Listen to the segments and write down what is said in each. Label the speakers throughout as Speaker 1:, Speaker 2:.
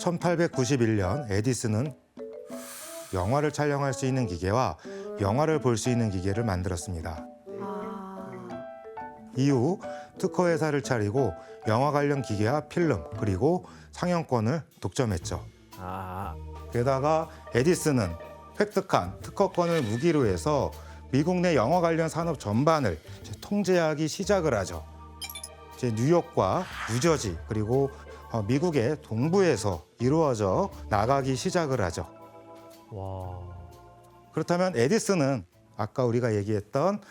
Speaker 1: 1891년 에디슨은 영화를 촬영할 수 있는 기계와 영화를 볼 수 있는 기계를 만들었습니다. 이후 특허 회사를 차리고 영화 관련 기계와 필름 그리고 상영권을 독점했죠. 게다가 에디슨은 획득한 특허권을 무기로 해서 미국 내 영화 관련 산업 전반을 통제하기 시작을 하죠. 뉴욕과 뉴저지 그리고 미국의 동부에서 이루어져 나가기 시작을 하죠.
Speaker 2: 와.
Speaker 1: 그렇다면 에디슨은 아까 우리가 얘기했던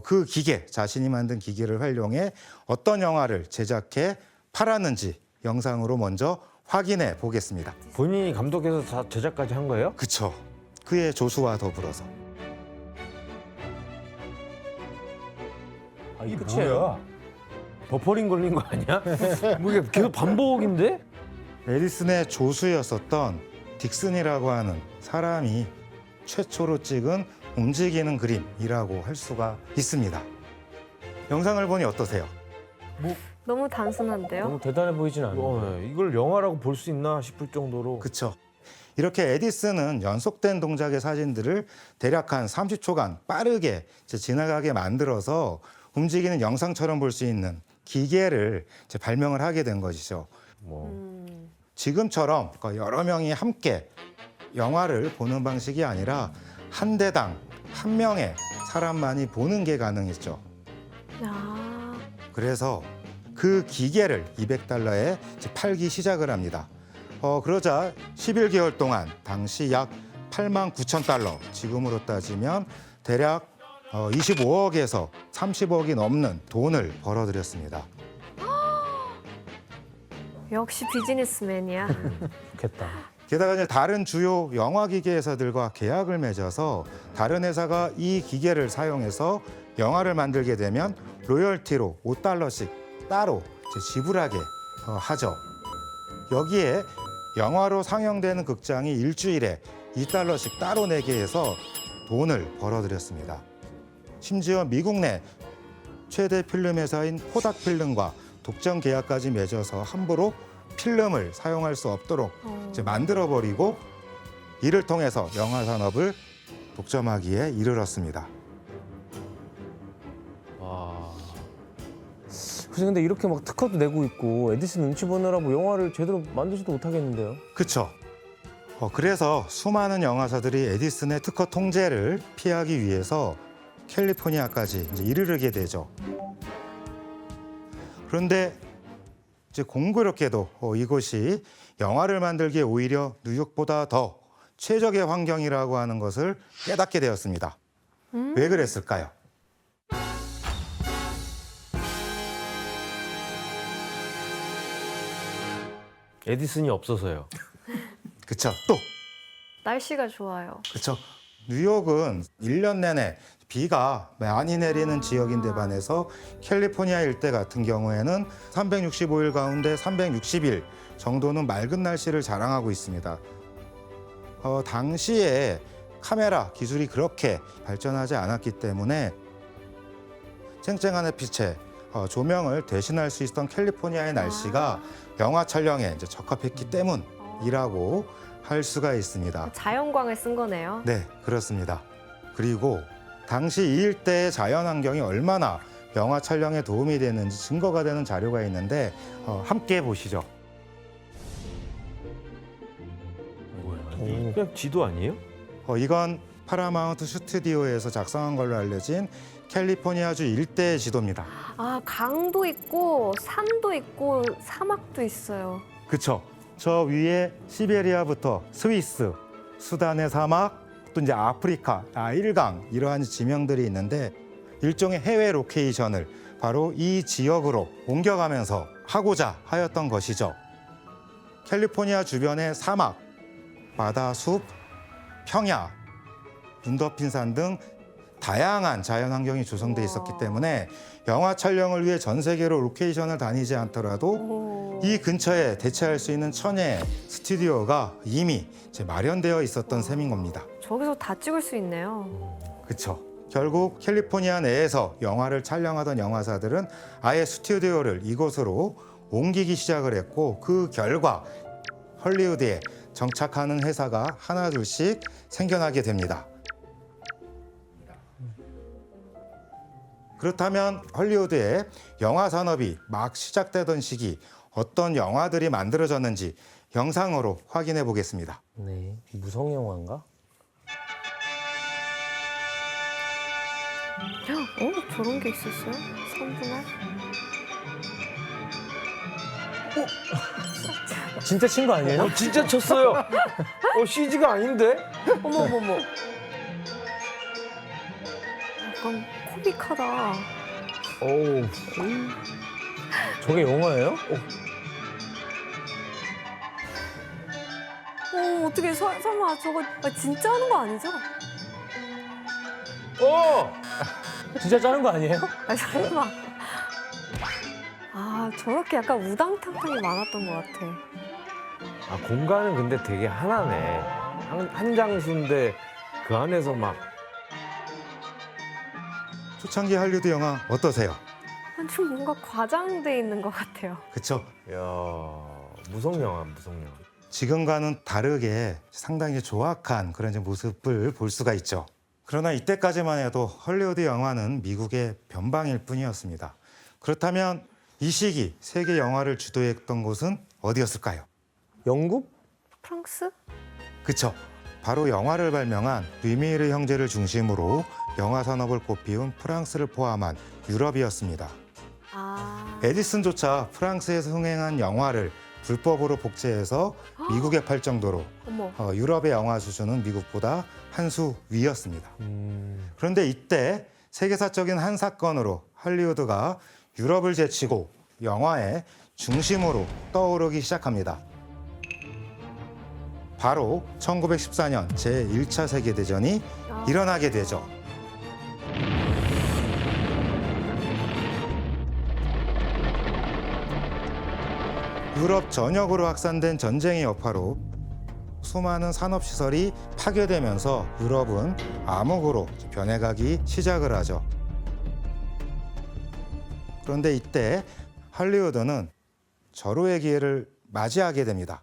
Speaker 1: 그 기계, 자신이 만든 기계를 활용해 어떤 영화를 제작해 팔았는지 영상으로 먼저 확인해 보겠습니다.
Speaker 2: 본인이 감독해서 다 제작까지 한 거예요?
Speaker 1: 그쵸. 그의 조수와 더불어서.
Speaker 2: 아, 이게 끝이에요? 버퍼링 걸린 거 아니야? 뭐 이게 계속 반복인데?
Speaker 1: 에디슨의 조수였었던 딕슨이라고 하는 사람이 최초로 찍은 움직이는 그림이라고 할 수가 있습니다. 영상을 보니 어떠세요?
Speaker 3: 너무 단순한데요?
Speaker 2: 너무 대단해 보이진 않아요. 이걸 영화라고 볼 수 있나 싶을 정도로.
Speaker 1: 그쵸. 이렇게 에디슨은 연속된 동작의 사진들을 대략 한 30초간 빠르게 지나가게 만들어서 움직이는 영상처럼 볼 수 있는 기계를 발명을 하게 된 것이죠. 지금처럼 여러 명이 함께 영화를 보는 방식이 아니라 한 대당 한 명의 사람만이 보는 게 가능했죠. 그래서 그 기계를 $200에 팔기 시작을 합니다. 그러자 11개월 동안 당시 약 $89,000, 지금으로 따지면 대략 25억에서 30억이 넘는 돈을 벌어들였습니다.
Speaker 3: 역시 비즈니스맨이야.
Speaker 2: 좋겠다.
Speaker 1: 게다가 이제 다른 주요 영화 기계 회사들과 계약을 맺어서 다른 회사가 이 기계를 사용해서 영화를 만들게 되면 로열티로 $5씩 따로 지불하게 하죠. 여기에 영화로 상영되는 극장이 일주일에 $2씩 따로 내게 해서 돈을 벌어들였습니다. 심지어 미국 내 최대 필름 회사인 코닥 필름과 독점 계약까지 맺어서 함부로 필름을 사용할 수 없도록 만들어버리고 이를 통해서 영화 산업을 독점하기에 이르렀습니다.
Speaker 2: 와. 그래서 근데 이렇게 막 특허도 내고 있고 에디슨 눈치 보느라고 영화를 제대로 만들지도 못하겠는데요?
Speaker 1: 그렇죠. 그래서 수많은 영화사들이 에디슨의 특허 통제를 피하기 위해서 캘리포니아까지 이르게 되죠. 그런데 이제 공교롭게도 이곳이 영화를 만들기에 오히려 뉴욕보다 더 최적의 환경이라고 하는 것을 깨닫게 되었습니다. 왜 그랬을까요?
Speaker 2: 에디슨이 없어서요.
Speaker 1: 그렇죠. 또
Speaker 3: 날씨가 좋아요.
Speaker 1: 그렇죠. 뉴욕은 1년 내내 비가 많이 내리는 지역인데 반해서 캘리포니아 일대 같은 경우에는 365일 가운데 360일 정도는 맑은 날씨를 자랑하고 있습니다. 당시에 카메라 기술이 그렇게 발전하지 않았기 때문에 쨍쨍한 햇빛에 조명을 대신할 수 있었던 캘리포니아의 날씨가 영화 촬영에 이제 적합했기 때문이라고 할 수가 있습니다.
Speaker 3: 자연광을 쓴 거네요.
Speaker 1: 네, 그렇습니다. 그리고 당시 이 일대의 자연 환경이 얼마나 영화 촬영에 도움이 되는지 증거가 되는 자료가 있는데 함께 보시죠.
Speaker 2: 뭐야? 그냥 지도 아니에요?
Speaker 1: 이건 파라마운트 스튜디오에서 작성한 걸로 알려진 캘리포니아주 일대의 지도입니다.
Speaker 3: 강도 있고 산도 있고 사막도 있어요.
Speaker 1: 그렇죠. 저 위에 시베리아부터 스위스, 수단의 사막, 또 이제 아프리카, 나일강 이러한 지명들이 있는데 일종의 해외 로케이션을 바로 이 지역으로 옮겨가면서 하고자 하였던 것이죠. 캘리포니아 주변의 사막, 바다, 숲, 평야, 눈 덮인 산 등 다양한 자연 환경이 조성돼 있었기 때문에 영화 촬영을 위해 전 세계로 로케이션을 다니지 않더라도 이 근처에 대체할 수 있는 천혜의 스튜디오가 이미 마련되어 있었던 셈인 겁니다.
Speaker 3: 저기서 다 찍을 수 있네요.
Speaker 1: 그렇죠. 결국 캘리포니아 내에서 영화를 촬영하던 영화사들은 아예 스튜디오를 이곳으로 옮기기 시작을 했고 그 결과 헐리우드에 정착하는 회사가 하나둘씩 생겨나게 됩니다. 그렇다면 헐리우드의 영화 산업이 막 시작되던 시기 어떤 영화들이 만들어졌는지 영상으로 확인해 보겠습니다.
Speaker 2: 네. 무성 영화인가?
Speaker 3: 저런 게 있었어요? 선분할?
Speaker 2: 진짜 친 거 아니에요?
Speaker 4: 진짜 쳤어요. CG가 아닌데?
Speaker 3: 어머머머. 약간 코믹하다.
Speaker 4: 어우,
Speaker 2: 저게 영화예요?
Speaker 3: 어떻게 설마 저거 진짜 하는 거 아니죠?
Speaker 2: 진짜 짜는 거 아니에요?
Speaker 3: 설마. 저렇게 약간 우당탕탕이 많았던 것 같아.
Speaker 4: 공간은 근데 되게 하나네. 한 장수인데 그 안에서 막.
Speaker 1: 초창기 할리우드 영화 어떠세요?
Speaker 3: 좀 뭔가 과장돼 있는 것 같아요.
Speaker 1: 그쵸?
Speaker 4: 야, 무성 영화.
Speaker 1: 지금과는 다르게 상당히 조악한 그런 이제 모습을 볼 수가 있죠. 그러나 이때까지만 해도 헐리우드 영화는 미국의 변방일 뿐이었습니다. 그렇다면 이 시기 세계 영화를 주도했던 곳은 어디였을까요?
Speaker 2: 영국?
Speaker 3: 프랑스?
Speaker 1: 그쵸. 바로 영화를 발명한 루미에르 형제를 중심으로 영화 산업을 꽃피운 프랑스를 포함한 유럽이었습니다. 에디슨조차 프랑스에서 흥행한 영화를 불법으로 복제해서 미국에 팔 정도로
Speaker 3: 어머.
Speaker 1: 유럽의 영화 수준은 미국보다 한 수 위였습니다. 그런데 이때 세계사적인 한 사건으로 할리우드가 유럽을 제치고 영화의 중심으로 떠오르기 시작합니다. 바로 1914년 제1차 세계대전이 일어나게 되죠. 유럽 전역으로 확산된 전쟁의 여파로 수많은 산업시설이 파괴되면서 유럽은 암흑으로 변해가기 시작을 하죠. 그런데 이때 할리우드는 절호의 기회를 맞이하게 됩니다.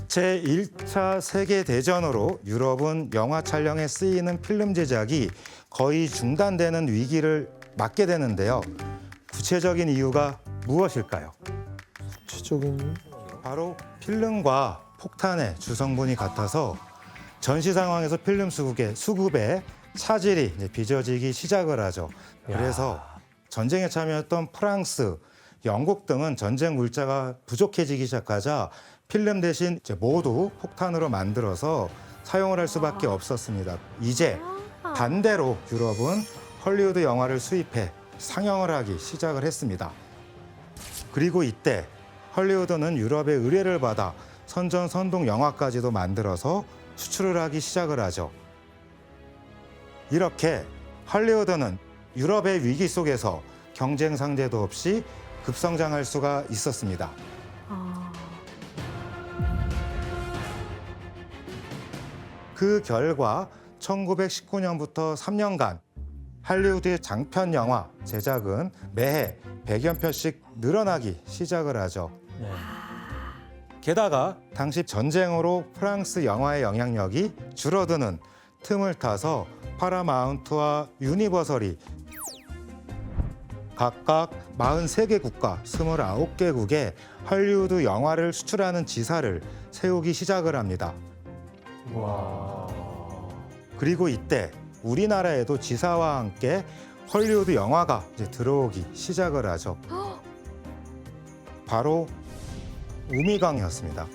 Speaker 1: 제1차 세계대전으로 유럽은 영화 촬영에 쓰이는 필름 제작이 거의 중단되는 위기를 맞게 되는데요. 구체적인 이유가 무엇일까요?
Speaker 2: 구체적인
Speaker 1: 바로 필름과 폭탄의 주성분이 같아서 전시 상황에서 필름 수급에 차질이 이제 빚어지기 시작을 하죠. 그래서 전쟁에 참여했던 프랑스, 영국 등은 전쟁 물자가 부족해지기 시작하자 필름 대신 이제 모두 폭탄으로 만들어서 사용을 할 수밖에 없었습니다. 이제 반대로 유럽은 헐리우드 영화를 수입해 상영을 하기 시작을 했습니다. 그리고 이때 헐리우드는 유럽의 의뢰를 받아 선전선동 영화까지도 만들어서 수출을 하기 시작을 하죠. 이렇게 헐리우드는 유럽의 위기 속에서 경쟁 상대도 없이 급성장할 수가 있었습니다. 그 결과 1919년부터 3년간 할리우드의 장편 영화 제작은 매해 100여 편씩 늘어나기 시작을 하죠.
Speaker 2: 네.
Speaker 1: 게다가 당시 전쟁으로 프랑스 영화의 영향력이 줄어드는 틈을 타서 파라마운트와 유니버설이 각각 43개 국가 29개국에 할리우드 영화를 수출하는 지사를 세우기 시작을 합니다. 그리고 이때 우리나라에도 지사와 함께 헐리우드 영화가 이제 들어오기 시작을 하죠. 바로 우미광이었습니다.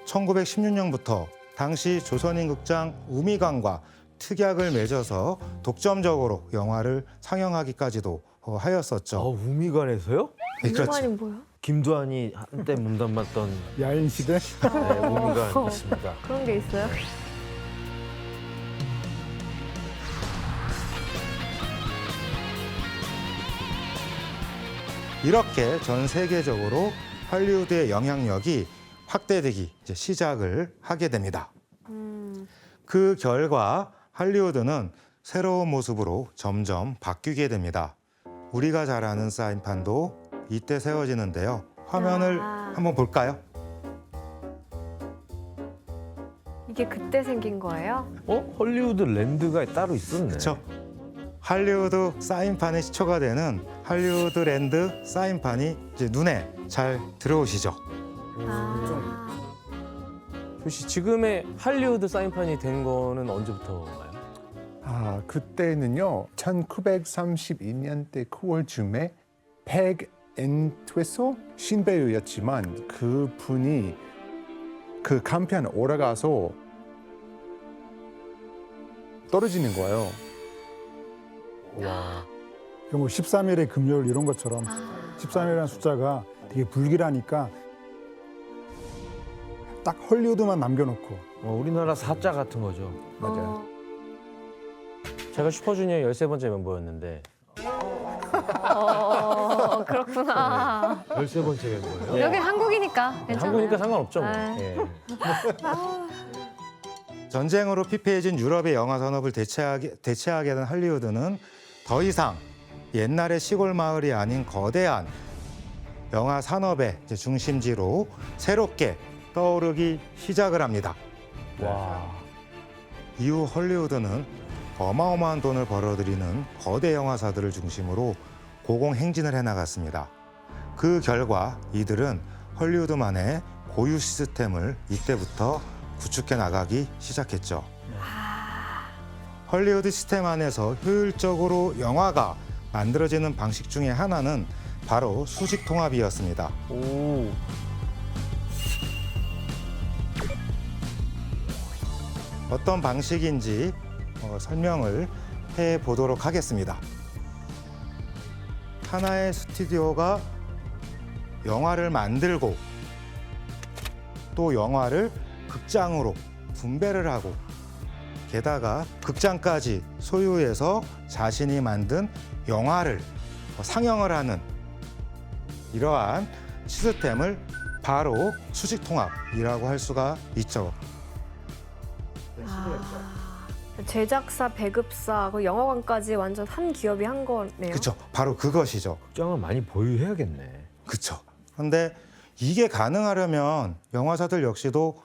Speaker 1: 1916년부터 당시 조선인 극장 우미광과 특약을 맺어서 독점적으로 영화를 상영하기까지도 하였었죠.
Speaker 4: 우미관에서요?
Speaker 1: 네, 그렇죠.
Speaker 3: 우미관이 뭐야?
Speaker 4: 김두한이 한때 몸담았던
Speaker 5: 야인시대?
Speaker 4: 우미관 있습니다.
Speaker 3: 그런 게 있어요?
Speaker 1: 이렇게 전 세계적으로 할리우드의 영향력이 확대되기 이제 시작을 하게 됩니다. 그 결과 할리우드는 새로운 모습으로 점점 바뀌게 됩니다. 우리가 잘 아는 사인판도 이때 세워지는데요. 화면을
Speaker 3: 아.
Speaker 1: 한번 볼까요?
Speaker 3: 이게 그때 생긴 거예요?
Speaker 4: 헐리우드 랜드가 따로 있었네.
Speaker 1: 그렇죠. 할리우드 사인판에 시초가 되는 할리우드 랜드 사인판이 이제 눈에 잘 들어오시죠.
Speaker 3: 아.
Speaker 2: 혹시 지금의 할리우드 사인판이 된 거는 언제부터인가요?
Speaker 5: 아, 그때는요. 1932년대 9월쯤에 팩 엔트웨소 신배우였지만 그 분이 그 간판 올라가서 떨어지는 거예요.
Speaker 2: 와.
Speaker 6: 뭐 13일의 금요일 이런 것처럼 13일이라는 숫자가 되게 불길하니까 딱 헐리우드만 남겨놓고
Speaker 4: 우리나라 사자 같은 거죠.
Speaker 6: 맞아요.
Speaker 2: 제가 슈퍼주니어 13번째 멤버였는데
Speaker 3: 그렇구나.
Speaker 4: 13번째 멤버예요.
Speaker 3: 여기 한국이니까 괜찮아요.
Speaker 2: 한국이니까 상관없죠. 뭐.
Speaker 3: 네.
Speaker 2: 예.
Speaker 1: 전쟁으로 피폐해진 유럽의 영화 산업을 대체하게 된 할리우드는 더 이상 옛날의 시골 마을이 아닌 거대한 영화 산업의 이제 중심지로 새롭게 떠오르기 시작을 합니다.
Speaker 2: 와.
Speaker 1: 이후 헐리우드는 어마어마한 돈을 벌어들이는 거대 영화사들을 중심으로 고공행진을 해나갔습니다. 그 결과 이들은 헐리우드만의 고유 시스템을 이때부터 구축해 나가기 시작했죠. 헐리우드 시스템 안에서 효율적으로 영화가 만들어지는 방식 중에 하나는 바로 수직 통합이었습니다.
Speaker 2: 오.
Speaker 1: 어떤 방식인지 설명을 해 보도록 하겠습니다. 하나의 스튜디오가 영화를 만들고 또 영화를 극장으로 분배를 하고 게다가 극장까지 소유해서 자신이 만든 영화를 상영을 하는 이러한 시스템을 바로 수직통합이라고 할 수가 있죠.
Speaker 3: 제작사, 배급사, 그 영화관까지 완전 한 기업이 한 거네요.
Speaker 1: 그렇죠. 바로 그것이죠.
Speaker 4: 극장은 많이 보유해야겠네.
Speaker 1: 그렇죠. 그런데 이게 가능하려면 영화사들 역시도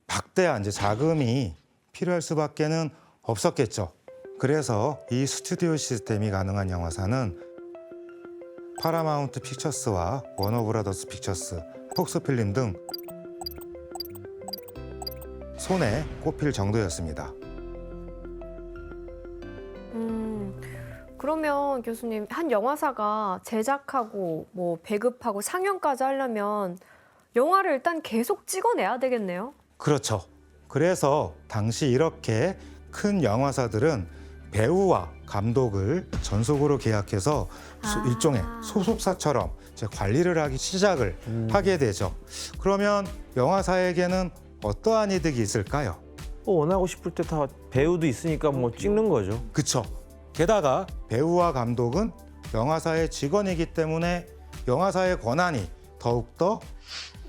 Speaker 1: 막대한 이제 자금이 필요할 수밖에는 없었겠죠. 그래서 이 스튜디오 시스템이 가능한 영화사는 파라마운트 픽처스와 워너브라더스 픽처스, 폭스필름 등 손에 꼽힐 정도였습니다.
Speaker 3: 그러면 교수님, 한 영화사가 제작하고 뭐 배급하고 상영까지 하려면 영화를 일단 계속 찍어내야 되겠네요.
Speaker 1: 그렇죠. 그래서 당시 이렇게 큰 영화사들은 배우와 감독을 전속으로 계약해서 일종의 소속사처럼 이제 관리를 하기 시작을 하게 되죠. 그러면 영화사에게는 어떠한 이득이 있을까요?
Speaker 4: 원하고 싶을 때 다 배우도 있으니까 뭐 찍는 거죠.
Speaker 1: 그렇죠. 게다가 배우와 감독은 영화사의 직원이기 때문에 영화사의 권한이 더욱더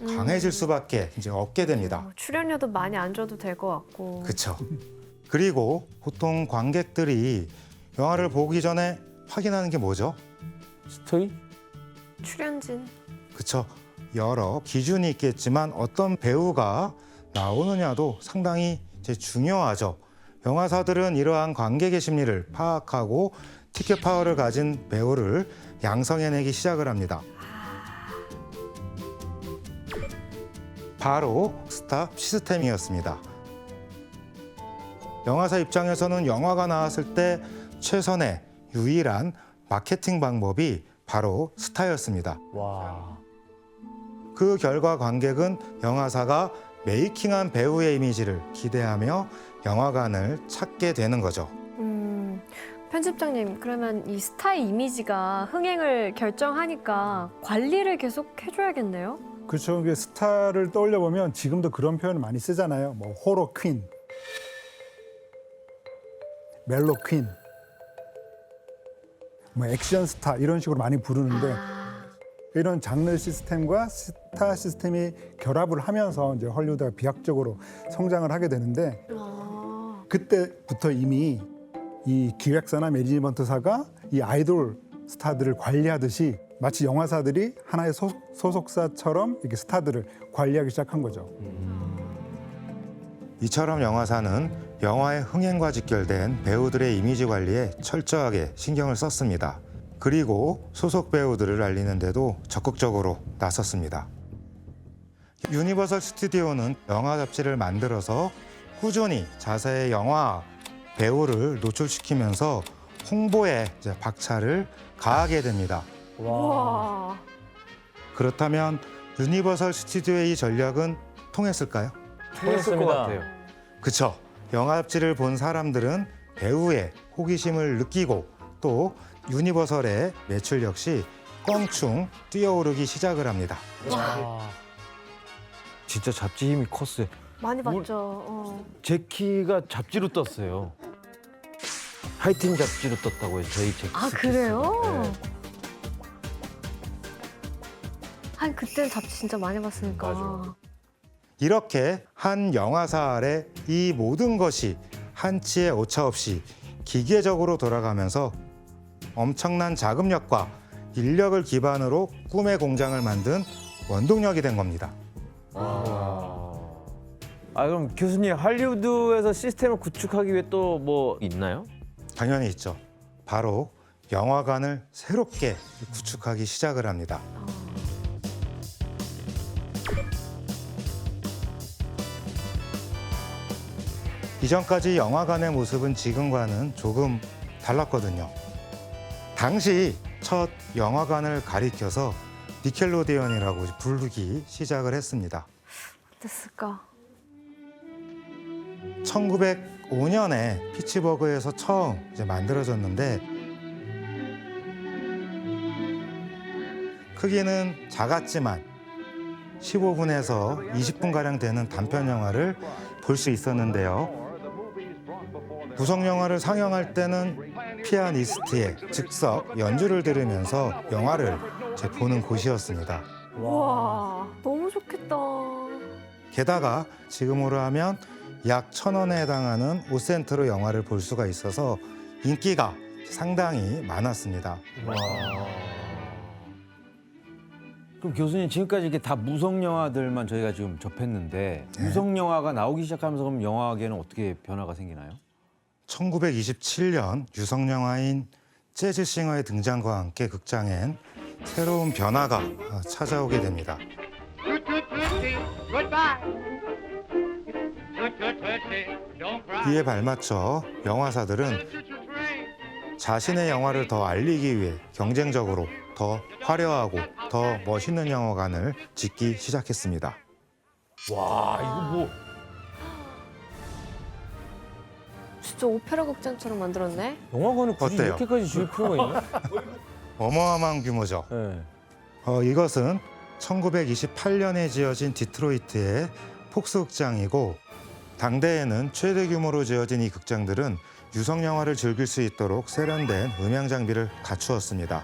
Speaker 1: 강해질 수밖에 이제 없게 됩니다.
Speaker 3: 출연료도 많이 안 줘도 될 것 같고.
Speaker 1: 그렇죠. 그리고 보통 관객들이 영화를 보기 전에 확인하는 게 뭐죠?
Speaker 2: 스토리?
Speaker 3: 출연진.
Speaker 1: 그렇죠. 여러 기준이 있겠지만 어떤 배우가 나오느냐도 상당히 이제 중요하죠. 영화사들은 이러한 관객의 심리를 파악하고 티켓 파워를 가진 배우를 양성해내기 시작을 합니다. 바로 스탑 시스템이었습니다. 영화사 입장에서는 영화가 나왔을 때 최선의 유일한 마케팅 방법이 바로 스타였습니다.
Speaker 2: 와.
Speaker 1: 그 결과 관객은 영화사가 메이킹한 배우의 이미지를 기대하며 영화관을 찾게 되는 거죠.
Speaker 3: 편집장님, 그러면 이 스타의 이미지가 흥행을 결정하니까 관리를 계속 해줘야겠네요?
Speaker 6: 그렇죠. 이게 스타를 떠올려 보면 지금도 그런 표현을 많이 쓰잖아요. 뭐 호러 퀸, 멜로 퀸, 뭐 액션 스타 이런 식으로 많이 부르는데 이런 장르 시스템과 스타 시스템이 결합을 하면서 이제 헐리우드가 비약적으로 성장을 하게 되는데 그때부터 이미 이 기획사나 매니지먼트사가 이 아이돌 스타들을 관리하듯이 마치 영화사들이 하나의 소속사처럼 이렇게 스타들을 관리하기 시작한 거죠.
Speaker 1: 이처럼 영화사는 영화의 흥행과 직결된 배우들의 이미지 관리에 철저하게 신경을 썼습니다. 그리고 소속 배우들을 알리는 데도 적극적으로 나섰습니다. 유니버설 스튜디오는 영화 잡지를 만들어서 꾸준히 자사의 영화 배우를 노출시키면서 홍보에 이제 박차를 가하게 됩니다.
Speaker 3: 와.
Speaker 1: 그렇다면 유니버설 스튜디오의 이 전략은 통했을까요?
Speaker 4: 통했을 것 같아요.
Speaker 1: 그쵸. 영화 잡지를 본 사람들은 배우의 호기심을 느끼고 또 유니버설의 매출 역시 껑충 뛰어오르기 시작을 합니다.
Speaker 4: 진짜 잡지 힘이 컸어요.
Speaker 3: 많이 봤죠.
Speaker 4: 제키가 잡지로 떴어요. 하이틴 잡지로 떴다고요. 저희 제키.
Speaker 3: 아,
Speaker 4: 스키스.
Speaker 3: 그래요?
Speaker 4: 네.
Speaker 3: 한 그때는 잡지 진짜 많이 봤으니까.
Speaker 4: 맞아.
Speaker 1: 이렇게 한 영화사 아래 이 모든 것이 한치의 오차 없이 기계적으로 돌아가면서 엄청난 자금력과 인력을 기반으로 꿈의 공장을 만든 원동력이 된 겁니다.
Speaker 4: 아 그럼 교수님 할리우드에서 시스템을 구축하기 위해 또 뭐 있나요?
Speaker 1: 당연히 있죠. 바로 영화관을 새롭게 구축하기 시작을 합니다. 이전까지 영화관의 모습은 지금과는 조금 달랐거든요. 당시 첫 영화관을 가리켜서 니켈로데온이라고 부르기 시작을 했습니다.
Speaker 3: 어땠을까?
Speaker 1: 1905년에 피츠버그에서 처음 이제 만들어졌는데 크기는 작았지만 15분에서 20분가량 되는 단편 영화를 볼 수 있었는데요. 구성 영화를 상영할 때는 피아니스트의 즉석 연주를 들으면서 영화를 보는 곳이었습니다.
Speaker 3: 와, 너무 좋겠다.
Speaker 1: 게다가 지금으로 하면 약 1,000원에 해당하는 5센트로 영화를 볼 수가 있어서 인기가 상당히 많았습니다.
Speaker 7: 그럼 교수님 지금까지 이게 다 무성 영화들만 저희가 지금 접했는데
Speaker 1: 네.
Speaker 7: 무성 영화가 나오기 시작하면서 그럼 영화계는 어떻게 변화가 생기나요?
Speaker 1: 1927년 유성 영화인 재즈싱어의 등장과 함께 극장엔 새로운 변화가 찾아오게 됩니다. 이에 발맞춰 영화사들은 자신의 영화를 더 알리기 위해 경쟁적으로 더 화려하고 더 멋있는 영화관을 짓기 시작했습니다.
Speaker 4: 와 이거 뭐
Speaker 3: 진짜 오페라 극장처럼 만들었네.
Speaker 2: 영화관을 굳이
Speaker 1: 어때요?
Speaker 2: 이렇게까지 지을 필요가 있나?
Speaker 1: 어마어마한 규모죠.
Speaker 2: 네.
Speaker 1: 이것은 1928년에 지어진 디트로이트의 폭스 극장이고 당대에는 최대 규모로 지어진 이 극장들은 유성 영화를 즐길 수 있도록 세련된 음향 장비를 갖추었습니다.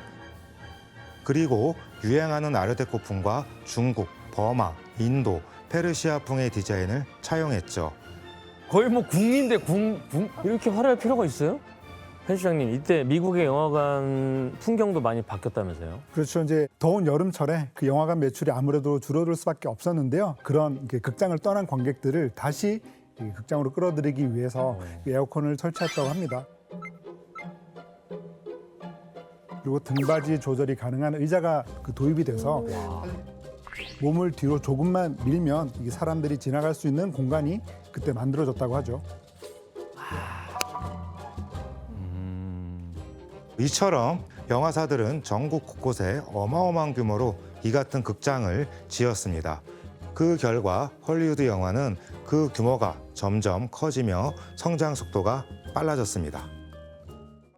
Speaker 1: 그리고 유행하는 아르데코풍과 중국, 버마, 인도, 페르시아풍의 디자인을 차용했죠.
Speaker 2: 거의 뭐 궁인데 궁 이렇게 화려할 필요가 있어요? 편집장님 이때 미국의 영화관 풍경도 많이 바뀌었다면서요?
Speaker 6: 그렇죠. 이제 더운 여름철에 그 영화관 매출이 아무래도 줄어들 수밖에 없었는데요. 그런 이렇게 극장을 떠난 관객들을 다시 이 극장으로 끌어들이기 위해서 에어컨을 설치했다고 합니다. 그리고 등받이 조절이 가능한 의자가 도입이 돼서 몸을 뒤로 조금만 밀면 이 사람들이 지나갈 수 있는 공간이 그때 만들어졌다고 하죠.
Speaker 1: 이처럼 영화사들은 전국 곳곳에 어마어마한 규모로 이 같은 극장을 지었습니다. 그 결과 헐리우드 영화는 그 규모가 점점 커지며 성장 속도가 빨라졌습니다.